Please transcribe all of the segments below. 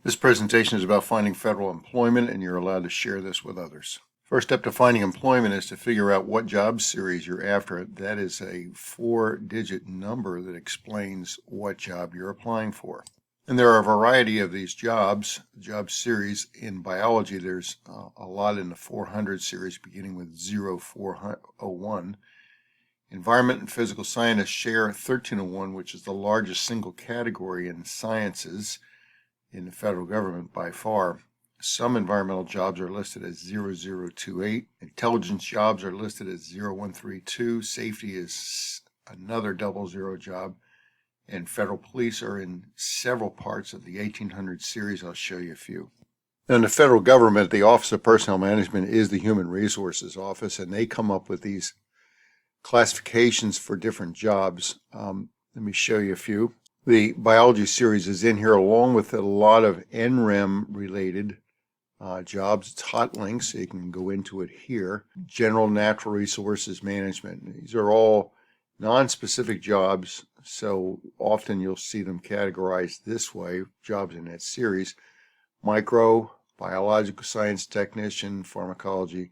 This presentation is about finding federal employment, and you're allowed to share this with others. First step to finding employment is to figure out what job series you're after. That is a 4-digit number that explains what job you're applying for. And there are a variety of these jobs, job series. In biology, there's a lot in the 400 series beginning with 0401. Environment and physical scientists share 1301, which is the largest single category in sciences in the federal government by far. Some environmental jobs are listed as 0028. Intelligence jobs are listed as 0132. Safety is another 00 job. And federal police are in several parts of the 1800 series. I'll show you a few. In the federal government, the Office of Personnel Management is the Human Resources Office, and they come up with these classifications for different jobs. Let me show you a few. The biology series is in here along with a lot of NREM related jobs. It's hot links, so you can go into it here. General Natural Resources Management. These are all non-specific jobs, so often you'll see them categorized this way, jobs in that series. Micro, biological science technician, pharmacology,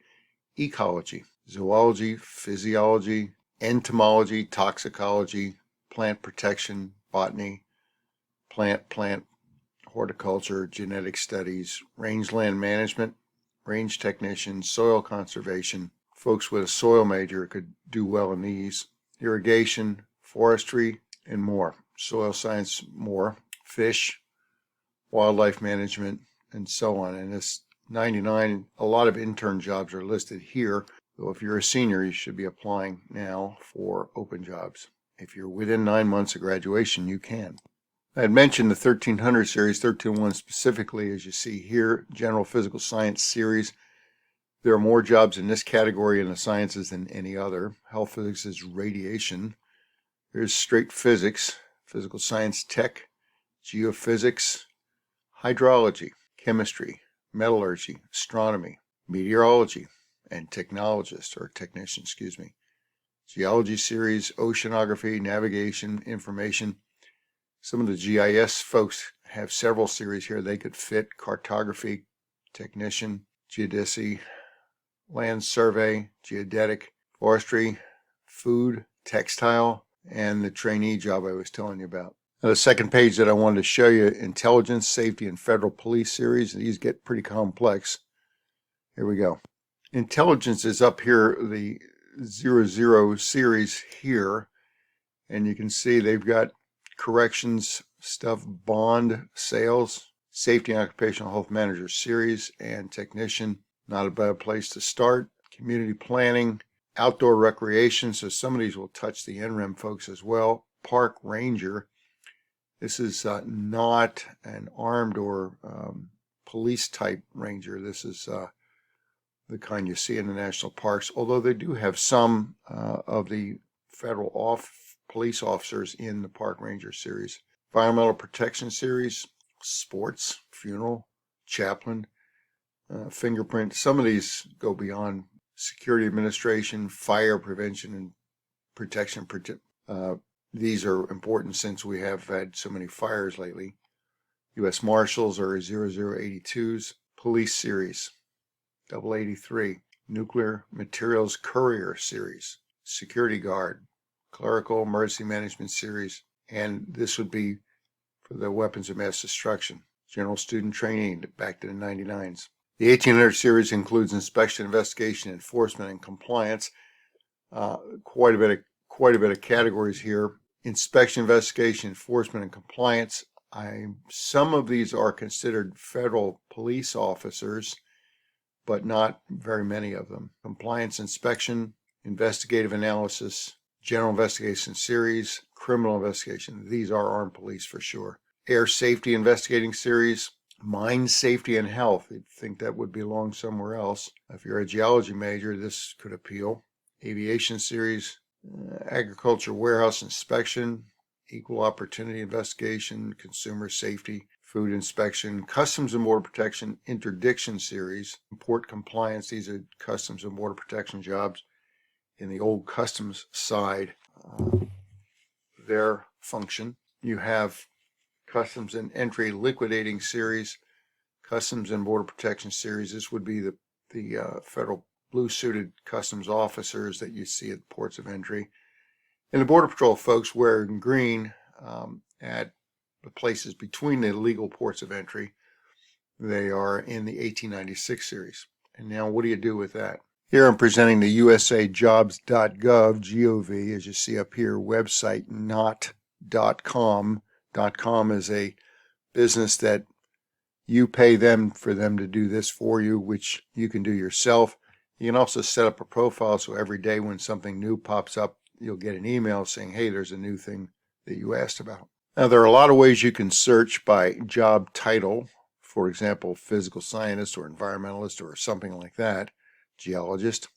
ecology, zoology, physiology, entomology, toxicology, plant protection, botany, plant horticulture, genetic studies, rangeland management, range technician, soil conservation. Folks with a soil major could do well in these. Irrigation, forestry, and more. Soil science, more. Fish, wildlife management, and so on. And this 99, a lot of intern jobs are listed here. So if you're a senior, you should be applying now for open jobs. If you're within 9 months of graduation, you can. I had mentioned the 1300 series, 1301 specifically, as you see here, General Physical Science series. There are more jobs in this category in the sciences than any other. Health physics is radiation. There's straight physics, physical science tech, geophysics, hydrology, chemistry, metallurgy, astronomy, meteorology, and technologist, or technician, excuse me. Geology series, oceanography, navigation, information. Some of the GIS folks have several series here. They could fit cartography, technician, geodesy, land survey, geodetic, forestry, food, textile, and the trainee job I was telling you about. Now, the second page that I wanted to show you, intelligence, safety, and federal police series. These get pretty complex. Here we go. Intelligence is up here, the 00 series here, and you can see they've got corrections stuff, bond, sales, safety and occupational health manager series, and technician. Not a bad place to start. Community planning, outdoor recreation, so some of these will touch the NREM folks as well. Park ranger. This is not an armed or police type ranger. This is the kind you see in the national parks, although they do have some of the federal police officers in the park ranger series. Environmental protection series, sports, funeral, chaplain, fingerprint. Some of these go beyond security administration, fire prevention and protection. These are important since we have had so many fires lately. U.S. Marshals are 0082s. Police series, 83. Nuclear Materials Courier series. Security Guard. Clerical Emergency Management series. And this would be for the weapons of mass destruction. General Student Training, back to the 99s. The 1800 series includes inspection, investigation, enforcement, and compliance. Quite a bit of categories here. Inspection, investigation, enforcement, and compliance. Some of these are considered federal police officers, but not very many of them. Compliance, inspection, investigative analysis, general investigation series, criminal investigation. These are armed police for sure. Air safety investigating series, mine safety and health. You'd think that would belong somewhere else. If you're a geology major, this could appeal. Aviation series, agriculture warehouse inspection, equal opportunity investigation, consumer safety, food inspection, customs and border protection, interdiction series, import compliance. These are customs and border protection jobs in the old customs side, their function. You have customs and entry liquidating series, Customs and Border Protection Series. This would be the federal blue-suited customs officers that you see at the ports of entry. And the Border Patrol folks wearing green at the places between the legal ports of entry. They are in the 1896 series. And now what do you do with that? Here I'm presenting the usajobs.gov, G-O-V, as you see up here, website not.com. .com is a business that you pay them for them to do this for you, which you can do yourself. You can also set up a profile so every day when something new pops up, you'll get an email saying, hey, there's a new thing that you asked about. Now, there are a lot of ways you can search by job title. For example, physical scientist or environmentalist or something like that. Geologist,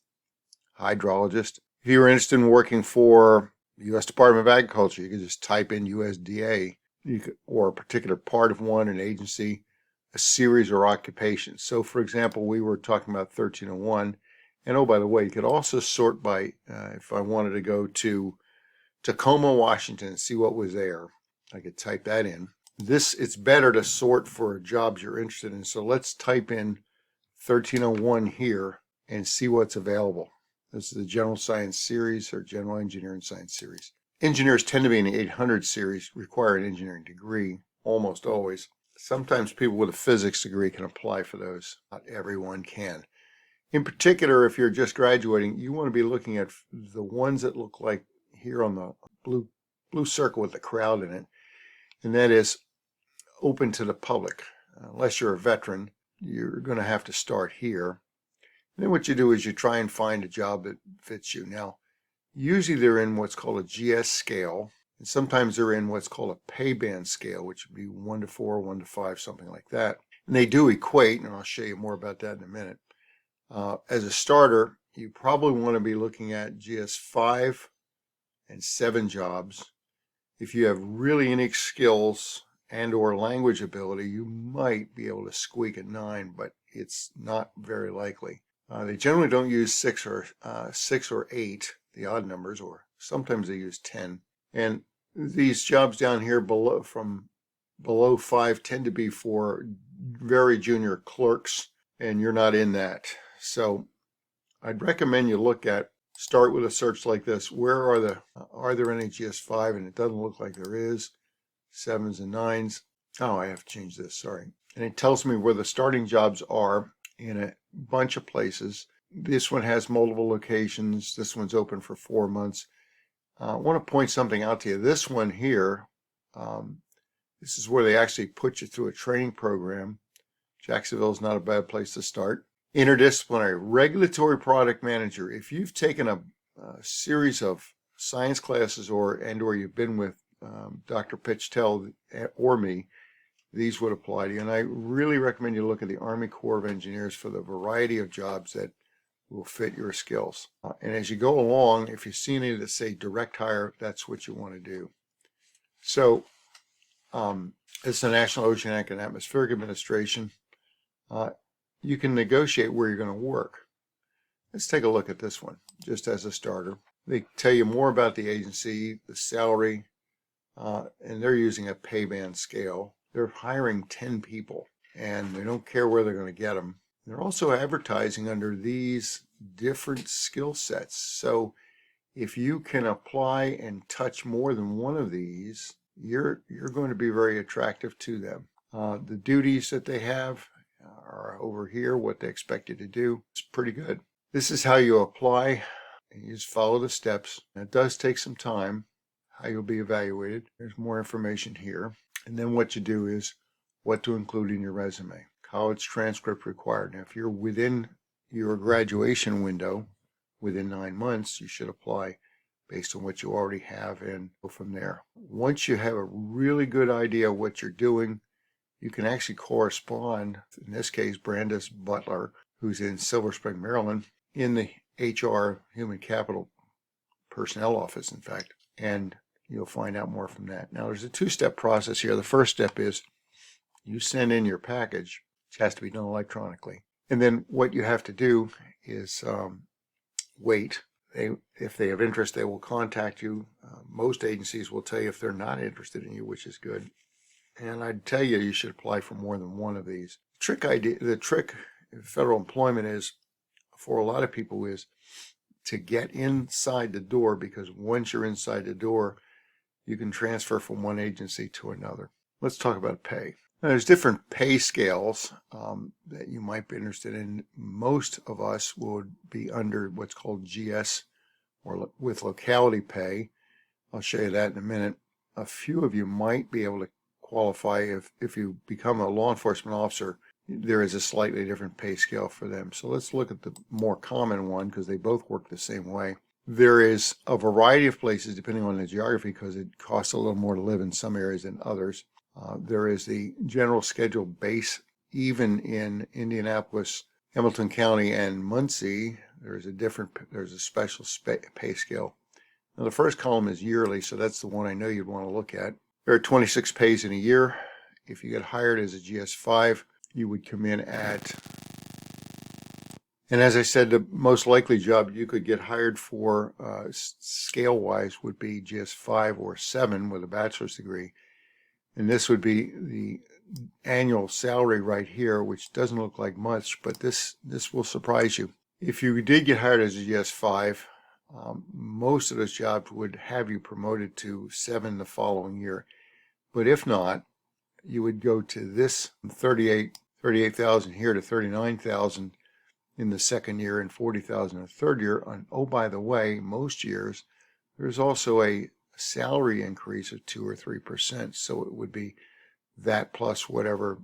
hydrologist. If you're interested in working for the U.S. Department of Agriculture, you can just type in USDA or a particular part of one, an agency, a series, or occupation. So, for example, we were talking about 1301. And oh, by the way, you could also sort by, if I wanted to go to Tacoma, Washington, and see what was there, I could type that in. It's better to sort for jobs you're interested in. So let's type in 1301 here and see what's available. This is the General Science Series or General Engineering Science Series. Engineers tend to be in the 800 series, require an engineering degree, almost always. Sometimes people with a physics degree can apply for those. Not everyone can. In particular, if you're just graduating, you want to be looking at the ones that look like here on the blue circle with the crowd in it, and that is open to the public. Unless you're a veteran, you're going to have to start here. And then what you do is you try and find a job that fits you. Now, usually they're in what's called a GS scale, and sometimes they're in what's called a pay band scale, which would be 1 to 4, 1 to 5, something like that. And they do equate, and I'll show you more about that in a minute. As a starter, you probably want to be looking at GS 5 and 7 jobs. If you have really unique skills and or language ability, you might be able to squeak at 9, but it's not very likely. They generally don't use 6 or 8, the odd numbers, or sometimes they use 10. And these jobs down here below, from below 5, tend to be for very junior clerks, and you're not in that. So I'd recommend you start with a search like this. Where are there any GS5? And it doesn't look like there is. 7s and 9s. Oh, I have to change this, sorry. And it tells me where the starting jobs are in a bunch of places. This one has multiple locations. This one's open for 4 months. I want to point something out to you. This one here, this is where they actually put you through a training program. Jacksonville is not a bad place to start. Interdisciplinary regulatory product manager. If you've taken a series of science classes or you've been with Dr. Pitchtel or me, these would apply to you. And I really recommend you look at the Army Corps of Engineers for the variety of jobs that will fit your skills. And as you go along, if you see any that say direct hire, that's what you want to do. So it's the National Oceanic and Atmospheric Administration. You can negotiate where you're going to work. Let's take a look at this one, just as a starter. They tell you more about the agency, the salary, and they're using a pay band scale. They're hiring 10 people, and they don't care where they're going to get them. They're also advertising under these different skill sets. So if you can apply and touch more than one of these, you're going to be very attractive to them. The duties that they have are over here, what they expect you to do. It's pretty good. This is how you apply, and you just follow the steps. And it does take some time, how you'll be evaluated. There's more information here. And then what you do is what to include in your resume. College transcript required. Now, if you're within your graduation window, within 9 months, you should apply based on what you already have and go from there. Once you have a really good idea of what you're doing, you can actually correspond, in this case, Brandis Butler, who's in Silver Spring, Maryland, in the HR Human Capital Personnel Office, in fact, and you'll find out more from that. Now, there's a 2-step process here. The first step is you send in your package, which has to be done electronically. And then what you have to do is wait. If they have interest, they will contact you. Most agencies will tell you if they're not interested in you, which is good. And I'd tell you, you should apply for more than one of these. The trick in federal employment is, for a lot of people, is to get inside the door, because once you're inside the door, you can transfer from one agency to another. Let's talk about pay. Now, there's different pay scales that you might be interested in. Most of us would be under what's called GS, or with locality pay. I'll show you that in a minute. A few of you might be able to qualify if you become a law enforcement officer. There is a slightly different pay scale for them. So let's look at the more common one, because they both work the same way. There is a variety of places depending on the geography, because it costs a little more to live in some areas than others. There is the general schedule base. Even in Indianapolis, Hamilton County, and Muncie, there's a special pay scale. Now, the first column is yearly, so that's the one I know you'd want to look at. There are 26 pays in a year. If you get hired as a GS5, you would come in at, and as I said, the most likely job you could get hired for scale-wise would be GS5 or 7 with a bachelor's degree. And this would be the annual salary right here, which doesn't look like much, but this will surprise you. If you did get hired as a GS5, most of those jobs would have you promoted to 7 the following year. But if not, you would go to this 38,000 here to 39,000 in the second year and 40,000 in the third year. And oh, by the way, most years there's also a salary increase of 2 or 3%. So it would be that plus whatever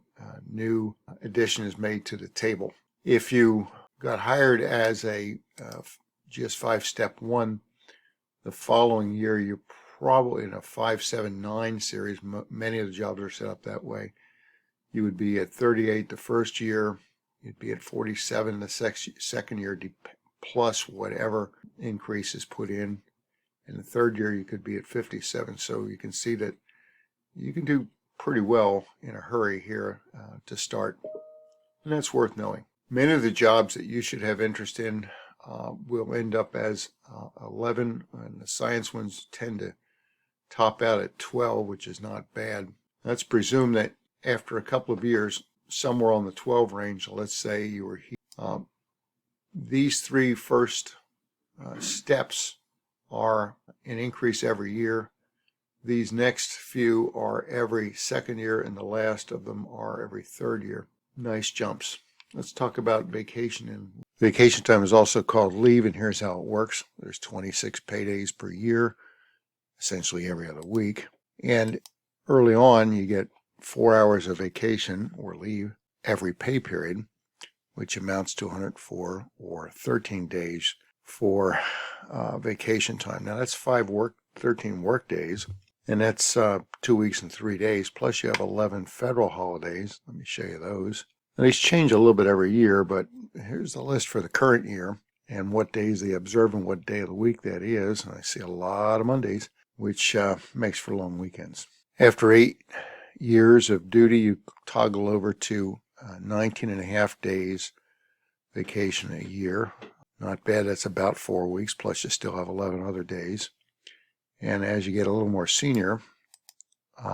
new addition is made to the table. If you got hired as a GS5 Step 1, the following year you're probably in a 579 series. Many of the jobs are set up that way. You would be at 38 the first year. You'd be at 47 the second year, plus whatever increase is put in. In the third year, you could be at 57. So you can see that you can do pretty well in a hurry here to start. And that's worth knowing. Many of the jobs that you should have interest in will end up as 11, and the science ones tend to top out at 12, which is not bad. Let's presume that after a couple of years, somewhere on the 12 range, let's say you were here. These three first steps are an increase every year. These next few are every second year, and the last of them are every third year. Nice jumps. Let's talk about vacation. And vacation time is also called leave, and here's how it works. There's 26 pay days per year, essentially every other week. And early on, you get 4 hours of vacation or leave every pay period, which amounts to 104 or 13 days for vacation time. Now that's 13 work days, and that's 2 weeks and 3 days. Plus you have 11 federal holidays. Let me show you those. Now, these change a little bit every year, but here's the list for the current year and what days they observe and what day of the week that is. And I see a lot of Mondays, which makes for long weekends. After 8 years of duty, you toggle over to 19 and a half days vacation a year. Not bad. That's about 4 weeks, plus you still have 11 other days. And as you get a little more senior,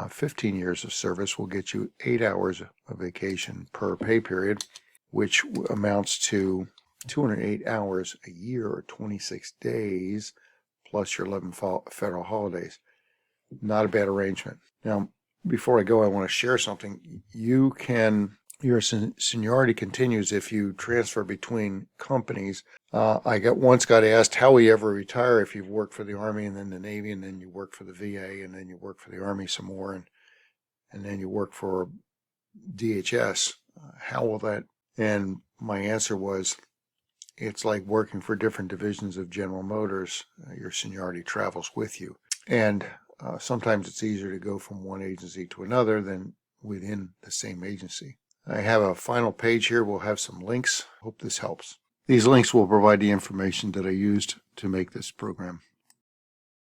15 years of service will get you 8 hours of vacation per pay period, which amounts to 208 hours a year, or 26 days, plus your 11 federal holidays. Not a bad arrangement. Now, before I go, I want to share something. Your seniority continues if you transfer between companies. I once got asked, how will you ever retire if you've worked for the Army and then the Navy and then you work for the VA and then you work for the Army some more and then you work for DHS? How will that? And my answer was, it's like working for different divisions of General Motors. Your seniority travels with you. And sometimes it's easier to go from one agency to another than within the same agency. I have a final page here. We'll have some links. Hope this helps. These links will provide the information that I used to make this program.